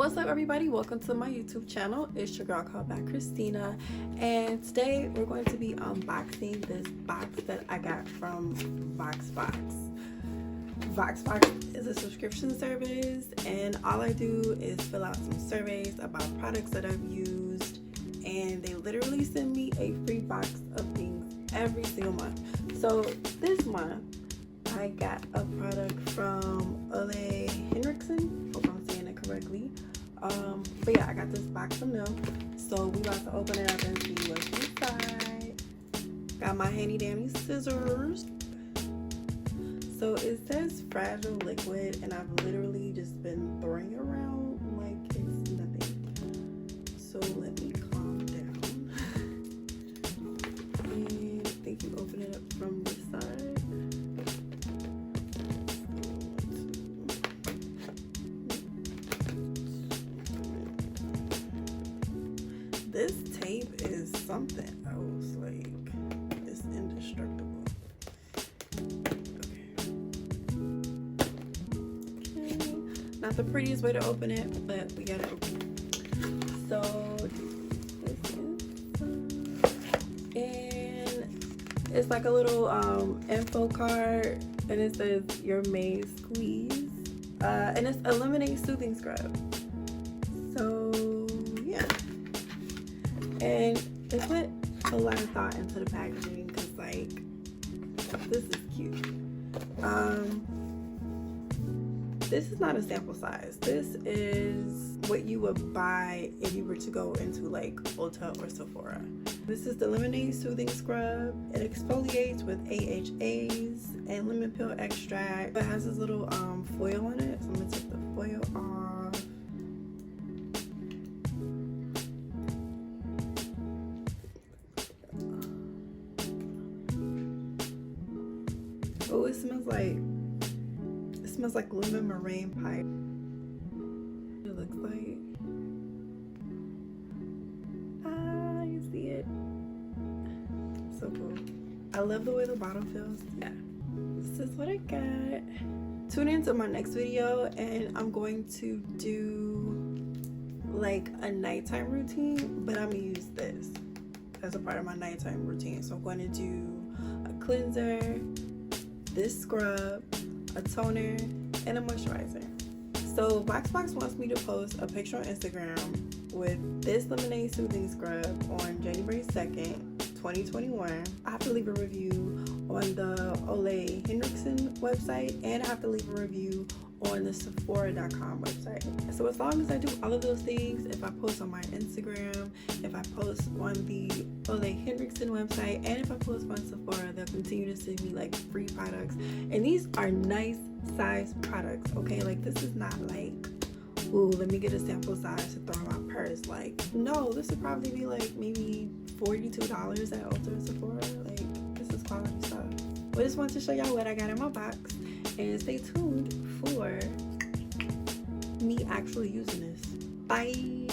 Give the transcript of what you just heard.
What's up, everybody? Welcome to my YouTube channel. It's your girl called back Christina, and today we're going to be unboxing this box that I got from Voxbox. Voxbox is a subscription service, and all I do is fill out some surveys about products that I've used, and they literally send me a free box of things every single month. So this month I got a product from Henriksen. Hope I'm saying it correctly. But yeah, I got this box from them. So we about to open it up and see what's inside. Got my handy dandy scissors. So it says fragile liquid, and I've literally just been throwing it around like it's nothing. So let me calm down. And I think you open it up from this side. This tape is something else, like it's indestructible. Okay. Not the prettiest way to open it, but we gotta open it. So this is, and it's like a little info card, and it says your May squeeze, and it's Eliminate Soothing Scrub. So yeah. And they put a lot of thought into the packaging because, like, this is cute. This is not a sample size. This is what you would buy if you were to go into like Ulta or Sephora. This is the Lemonade Soothing Scrub. It exfoliates with AHAs and lemon peel extract. It has this little foil on it, so I'm gonna take the foil off. Oh, it smells like lemon meringue pie. It looks like. Ah, you see it. So cool. I love the way the bottle feels. Yeah. This is what I got. Tune into my next video, and I'm going to do like a nighttime routine, but I'm gonna use this as a part of my nighttime routine. So I'm going to do a cleanser, this scrub, a toner, and a moisturizer. So Voxbox wants me to post a picture on Instagram with this Lemonade Soothing Scrub on January 2nd, 2021. I have to leave a review on the Ole Henriksen website, and I have to leave a review on the Sephora.com website. So as long as I do all of those things, if I post on my Instagram, if I post on the Ole Henriksen website, and if I post on Sephora, they'll continue to send me like free products. And these are nice size products, okay? Like this is not like, ooh, let me get a sample size to throw in my purse. Like, no, this would probably be like maybe $42 at Ulta or Sephora. Like, this is quality stuff. I just wanted to show y'all what I got in my box, and stay tuned for me actually using this. Bye.